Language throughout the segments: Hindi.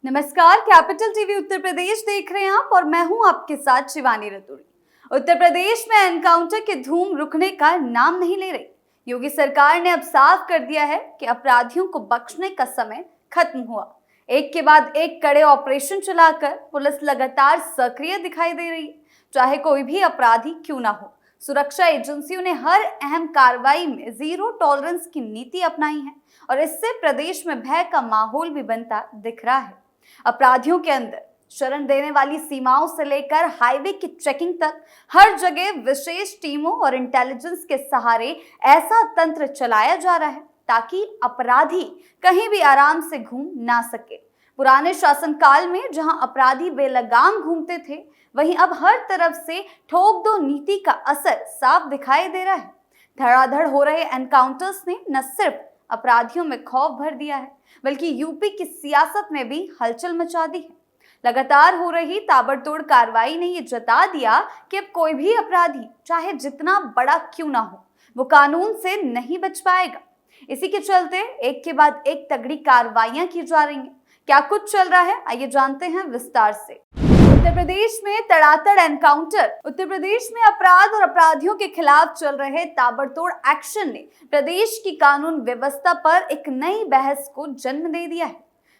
नमस्कार, कैपिटल टीवी उत्तर प्रदेश देख रहे हैं आप और मैं हूं आपके साथ शिवानी रतूड़ी। उत्तर प्रदेश में एनकाउंटर की धूम रुकने का नाम नहीं ले रही। योगी सरकार ने अब साफ कर दिया है कि अपराधियों को बख्शने का समय खत्म हुआ। एक के बाद एक कड़े ऑपरेशन चलाकर पुलिस लगातार सक्रिय दिखाई दे रही है, चाहे कोई भी अपराधी क्यों ना हो। सुरक्षा एजेंसियों ने हर अहम कार्रवाई में जीरो टॉलरेंस की नीति अपनाई है और इससे प्रदेश में भय का माहौल भी बनता दिख रहा है। अपराधियों के अंदर शरण देने वाली सीमाओं से लेकर हाईवे की चेकिंग तक हर जगह विशेष टीमों और इंटेलिजेंस के सहारे ऐसा तंत्र चलाया जा रहा है ताकि अपराधी कहीं भी आराम से घूम ना सके। पुराने शासनकाल में जहां अपराधी बेलगाम घूमते थे, वहीं अब हर तरफ से ठोक दो नीति का असर साफ दिखाई दे रहा है। धड़ाधड़ हो रहे एनकाउंटर्स ने न सिर्फ अपराधियों में खौफ भर दिया है, बल्कि यूपी की सियासत में भी हलचल मचा दी है। लगातार हो रही ताबड़तोड़ कार्रवाई ने ये जता दिया कि अब कोई भी अपराधी चाहे जितना बड़ा क्यों ना हो, वो कानून से नहीं बच पाएगा। इसी के चलते एक के बाद एक तगड़ी कार्रवाइयां की जा रही हैं। क्या कुछ चल रहा है, आइए जानते हैं विस्तार से। उत्तर प्रदेश में तड़ातड़ एनकाउंटर। उत्तर प्रदेश में अपराध और अपराधियों के खिलाफ चल रहे ताबड़तोड़ एक्शन ने प्रदेश की कानून व्यवस्था पर एक नई बहस को जन्म दे दिया है।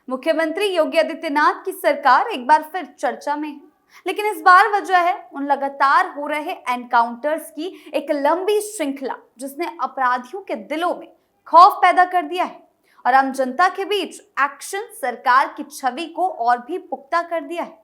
मुख्यमंत्री योगी आदित्यनाथ की सरकार एक बार फिर चर्चा में है, लेकिन इस बार वजह है उन लगातार हो रहे एनकाउंटर्स की एक लंबी श्रृंखला, जिसने अपराधियों के दिलों में खौफ पैदा कर दिया है और आम जनता के बीच एक्शन सरकार की छवि को और भी पुख्ता कर दिया है।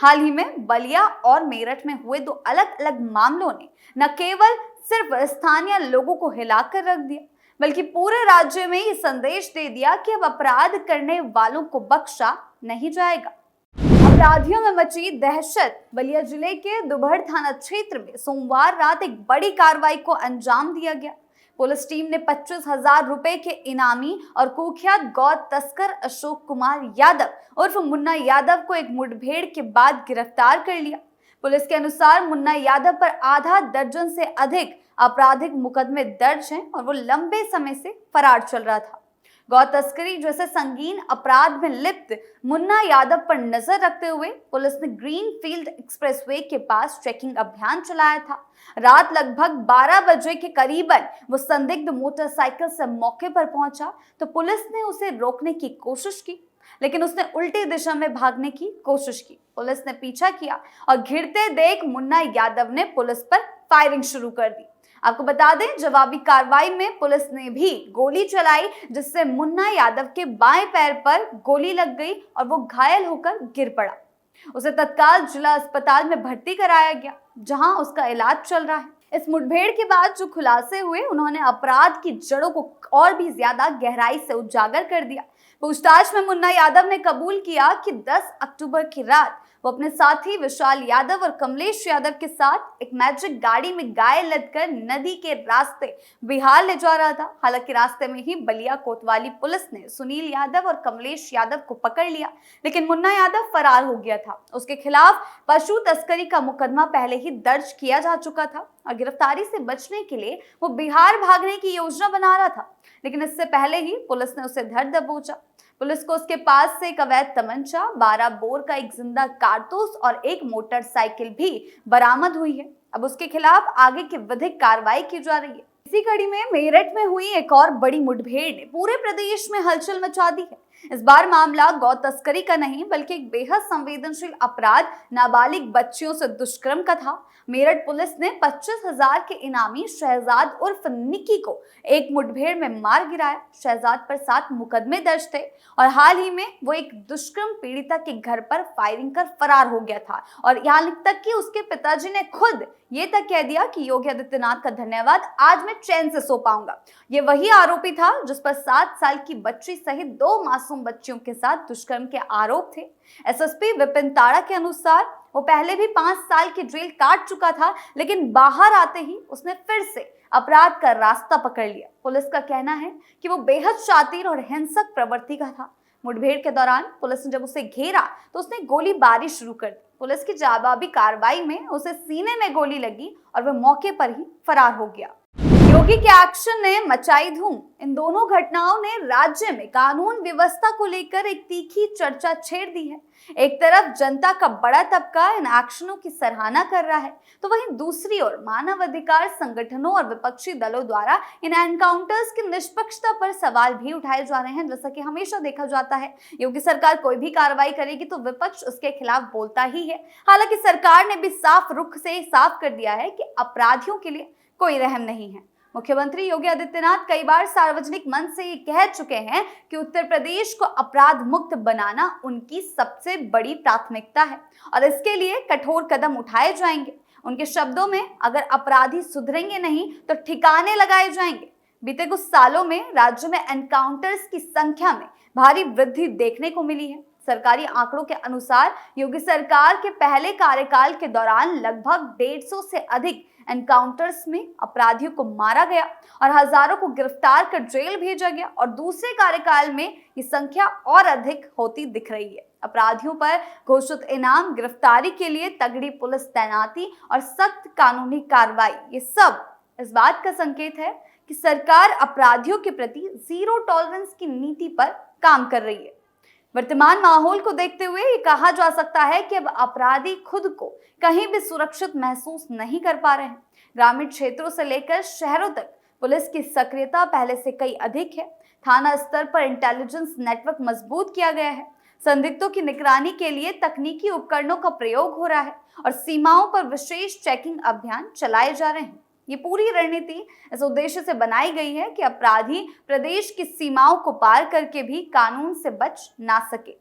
हाल ही में बलिया और मेरठ में हुए दो अलग अलग मामलों ने न केवल सिर्फ स्थानीय लोगों को हिलाकर रख दिया, बल्कि पूरे राज्य में ये संदेश दे दिया कि अब अपराध करने वालों को बख्शा नहीं जाएगा। अपराधियों में मची दहशत। बलिया जिले के दुबहड़ थाना क्षेत्र में सोमवार रात एक बड़ी कार्रवाई को अंजाम दिया गया। पुलिस टीम ने 25,000 रुपए के इनामी और कुख्यात गौ तस्कर अशोक कुमार यादव उर्फ मुन्ना यादव को एक मुठभेड़ के बाद गिरफ्तार कर लिया। पुलिस के अनुसार मुन्ना यादव पर आधा दर्जन से अधिक आपराधिक मुकदमे दर्ज हैं और वो लंबे समय से फरार चल रहा था। गौ तस्करी जैसे संगीन अपराध में लिप्त मुन्ना यादव पर नजर रखते हुए पुलिस ने ग्रीन फील्ड एक्सप्रेसवे के पास चेकिंग अभियान चलाया था। रात लगभग 12 बजे के करीबन वो संदिग्ध मोटरसाइकिल से मौके पर पहुंचा तो पुलिस ने उसे रोकने की कोशिश की, लेकिन उसने उल्टी दिशा में भागने की कोशिश की। पुलिस ने पीछा किया और घिरते देख मुन्ना यादव ने पुलिस पर फायरिंग शुरू कर दी। आपको बता दें, जवाबी कार्रवाई में पुलिस ने भी गोली चलाई, जिससे मुन्ना यादव के बाएं पैर पर गोली लग गई और वो घायल होकर गिर पड़ा। उसे तत्काल जिला अस्पताल में भर्ती कराया गया, जहां उसका इलाज चल रहा है। इस मुठभेड़ के बाद जो खुलासे हुए, उन्होंने अपराध की जड़ों को और भी ज्यादा गहराई से उजागर कर दिया। पूछताछ में मुन्ना यादव ने कबूल किया कि 10 अक्टूबर की रात वो अपने साथी विशाल यादव और कमलेश यादव के साथ एक मैजिक गाड़ी में गाय लदकर नदी के रास्ते बिहार ले जा रहा था। हालांकि रास्ते में ही बलिया कोतवाली पुलिस ने सुनील यादव और कमलेश यादव को पकड़ लिया, लेकिन मुन्ना यादव फरार हो गया था। उसके खिलाफ पशु तस्करी का मुकदमा पहले ही दर्ज किया जा चुका था और गिरफ्तारी से बचने के लिए वो बिहार भागने की योजना बना रहा था, लेकिन इससे पहले ही पुलिस ने उसे धर दबोचा। पुलिस को उसके पास से एक अवैध तमंचा, 12 बोर का एक जिंदा कारतूस और एक मोटरसाइकिल भी बरामद हुई है। अब उसके खिलाफ आगे की विधिक कार्रवाई की जा रही है। इसी कड़ी में मेरठ में हुई एक और बड़ी मुठभेड़ ने पूरे प्रदेश में हलचल मचा दी है। इस बार मामला गौ तस्करी का नहीं, बल्कि एक बेहद संवेदनशील अपराध नाबालिग बच्चियों से दुष्कर्म का था। मेरठ पुलिस ने 25,000 के इनामी शहजाद उर्फ निकी को एक मुठभेड़ में मार गिराया। शहजाद पर 7 मुकदमे दर्ज थे और हाल ही में वो एक दुष्कर्म पीड़िता के घर पर फायरिंग कर फरार हो गया था और यहाँ तक कि उसके पिताजी ने खुद ये तक कह दिया कि योगी आदित्यनाथ का धन्यवाद, आज मैं चैन से सो पाऊंगा। ये वही आरोपी था जिस पर 7 साल की बच्ची सहित 2 मासूम बच्चियों के साथ दुष्कर्म के आरोप थे। एसएसपी विपिन ताड़ा के अनुसार वो पहले भी 5 साल की जेल काट चुका था, लेकिन बाहर आते ही उसने फिर से अपराध का रास्ता पकड़ लिया। पुलिस का कहना है कि वो बेहद शातिर और हिंसक प्रवृत्ति का था। मुठभेड़ के दौरान पुलिस ने जब उसे घेरा तो उसने गोलीबारी शुरू कर दी। पुलिस की जवाबी कार्रवाई में उसे सीने में गोली लगी और वह मौके पर ही फरार हो गया। योगी के एक्शन ने मचाई धूम। इन दोनों घटनाओं ने राज्य में कानून व्यवस्था को लेकर एक तीखी चर्चा छेड़ दी है। एक तरफ जनता का बड़ा तबका इन एक्शनों की सराहना कर रहा है, तो वहीं दूसरी ओर मानवाधिकार संगठनों और विपक्षी दलों द्वारा इन एनकाउंटर्स की निष्पक्षता पर सवाल भी उठाए जा रहे हैं। जैसा कि हमेशा देखा जाता है, योगी सरकार कोई भी कार्रवाई करेगी तो विपक्ष उसके खिलाफ बोलता ही है। हालांकि सरकार ने भी साफ रुख से साफ कर दिया है कि अपराधियों के लिए कोई रहम नहीं है। मुख्यमंत्री योगी आदित्यनाथ कई बार सार्वजनिक मंच से ये कह चुके हैं कि उत्तर प्रदेश को अपराध मुक्त बनाना उनकी सबसे बड़ी प्राथमिकता है और इसके लिए कठोर कदम उठाए जाएंगे। उनके शब्दों में, अगर अपराधी सुधरेंगे नहीं तो ठिकाने लगाए जाएंगे। बीते कुछ सालों में राज्य में एनकाउंटर्स की संख्या में भारी वृद्धि देखने को मिली है। सरकारी आंकड़ों के अनुसार योगी सरकार के पहले कार्यकाल के दौरान लगभग 150 से अधिक एनकाउंटर्स में अपराधियों को मारा गया और हजारों को गिरफ्तार कर जेल भेजा गया और दूसरे कार्यकाल में ये संख्या और अधिक होती दिख रही है। अपराधियों पर घोषित इनाम, गिरफ्तारी के लिए तगड़ी पुलिस तैनाती और सख्त कानूनी कार्रवाई, ये सब इस बात का संकेत है कि सरकार अपराधियों के प्रति जीरो टॉलरेंस की नीति पर काम कर रही है। वर्तमान माहौल को देखते हुए ये कहा जा सकता है कि अब अपराधी खुद को कहीं भी सुरक्षित महसूस नहीं कर पा रहे हैं। ग्रामीण क्षेत्रों से लेकर शहरों तक पुलिस की सक्रियता पहले से कई अधिक है। थाना स्तर पर इंटेलिजेंस नेटवर्क मजबूत किया गया है। संदिग्धों की निगरानी के लिए तकनीकी उपकरणों का प्रयोग हो रहा है और सीमाओं पर विशेष चेकिंग अभियान चलाए जा रहे हैं। ये पूरी रणनीति इस उद्देश्य से बनाई गई है कि अपराधी प्रदेश की सीमाओं को पार करके भी कानून से बच ना सके।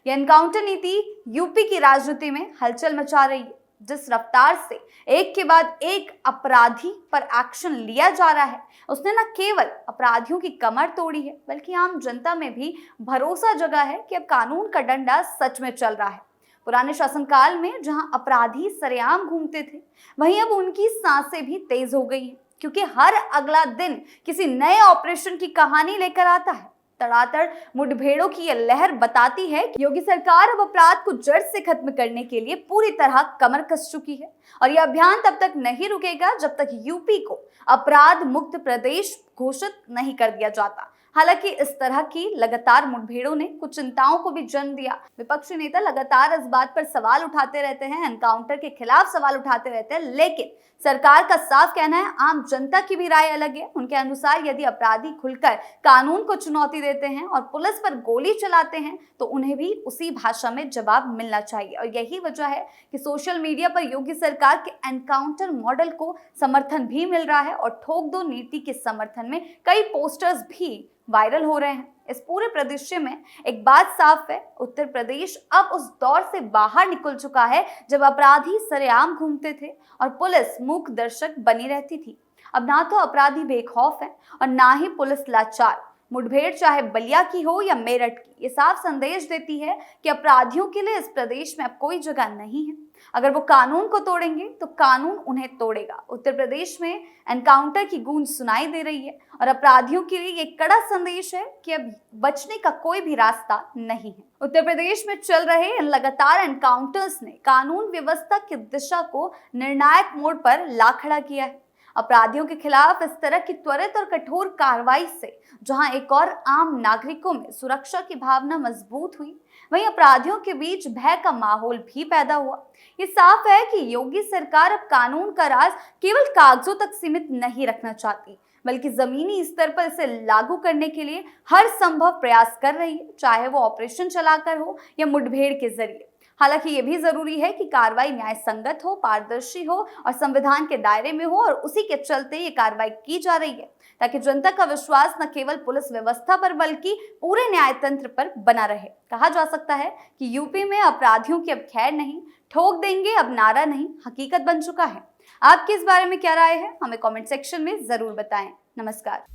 यह एनकाउंटर नीति यूपी की राजनीति में हलचल मचा रही है। जिस रफ्तार से एक के बाद एक अपराधी पर एक्शन लिया जा रहा है, उसने न केवल अपराधियों की कमर तोड़ी है, बल्कि आम जनता में भी भरोसा जगा है कि अब कानून का डंडा सच में चल रहा है। पुराने शासनकाल में जहां अपराधी सरेआम घूमते थे, वहीं अब उनकी सांसें भी तेज हो गई हैं, क्योंकि हर अगला दिन किसी नए ऑपरेशन की कहानी लेकर आता है। तड़ातड़ मुठभेड़ों की यह लहर बताती है कि योगी सरकार अब अपराध को जड़ से खत्म करने के लिए पूरी तरह कमर कस चुकी है और यह अभियान तब तक नहीं रुकेगा जब तक यूपी को अपराध मुक्त प्रदेश घोषित नहीं कर दिया जाता। हालांकि इस तरह की लगातार मुठभेड़ों ने कुछ चिंताओं को भी जन्म दिया। विपक्षी नेता लगातार इस बात पर सवाल उठाते रहते हैं, एनकाउंटर के खिलाफ सवाल उठाते रहते हैं, लेकिन सरकार का साफ कहना है, आम जनता की भी राय अलग है। उनके अनुसार यदि अपराधी खुलकर कानून को चुनौती देते हैं और पुलिस पर गोली चलाते हैं तो उन्हें भी उसी भाषा में जवाब मिलना चाहिए। और यही वजह है कि सोशल मीडिया पर योगी सरकार के एनकाउंटर मॉडल को समर्थन भी मिल रहा है और ठोक दो नीति के समर्थन में कई पोस्टर्स भी वायरल हो रहे हैं। इस पूरे परिदृश्य में एक बात साफ है, उत्तर प्रदेश अब उस दौर से बाहर निकल चुका है जब अपराधी सरेआम घूमते थे और पुलिस मूक दर्शक बनी रहती थी। अब ना तो अपराधी बेखौफ है और ना ही पुलिस लाचार। मुठभेड़ चाहे बलिया की हो या मेरठ की, ये साफ संदेश देती है कि अपराधियों के लिए इस प्रदेश में अब कोई जगह नहीं है। अगर वो कानून को तोड़ेंगे तो कानून उन्हें तोड़ेगा। उत्तर प्रदेश में एनकाउंटर की गूंज सुनाई दे रही है और अपराधियों के लिए एक कड़ा संदेश है कि अब बचने का कोई भी रास्ता नहीं है। उत्तर प्रदेश में चल रहे इन लगातार एनकाउंटर्स ने कानून व्यवस्था की दिशा को निर्णायक मोड़ पर ला खड़ा किया है। अपराधियों के खिलाफ इस तरह की त्वरित और कठोर कार्रवाई से जहां एक और आम नागरिकों में सुरक्षा की भावना मजबूत हुई, वहीं अपराधियों के बीच भय का माहौल भी पैदा हुआ। ये साफ है कि योगी सरकार अब कानून का राज केवल कागजों तक सीमित नहीं रखना चाहती, बल्कि जमीनी स्तर पर इसे लागू करने के लिए हर संभव प्रयास कर रही है, चाहे वो ऑपरेशन चलाकर हो या मुठभेड़ के जरिए। हालांकि ये भी जरूरी है कि कार्रवाई न्याय संगत हो, पारदर्शी हो और संविधान के दायरे में हो, और उसी के चलते ये कार्रवाई की जा रही है ताकि जनता का विश्वास न केवल पुलिस व्यवस्था पर बल्कि पूरे न्याय तंत्र पर बना रहे। कहा जा सकता है कि यूपी में अपराधियों की अब खैर नहीं, ठोक देंगे अब नारा नहीं, हकीकत बन चुका है। आपकी इस बारे में क्या राय है, हमें कमेंट सेक्शन में जरूर बताएं। नमस्कार।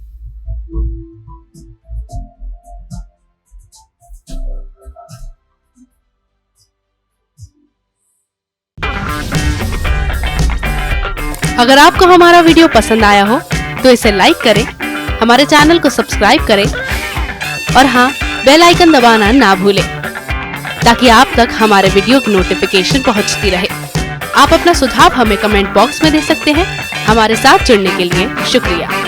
अगर आपको हमारा वीडियो पसंद आया हो तो इसे लाइक करें, हमारे चैनल को सब्सक्राइब करें और हाँ, बेल आइकन दबाना ना भूलें ताकि आप तक हमारे वीडियो की नोटिफिकेशन पहुंचती रहे। आप अपना सुझाव हमें कमेंट बॉक्स में दे सकते हैं। हमारे साथ जुड़ने के लिए शुक्रिया।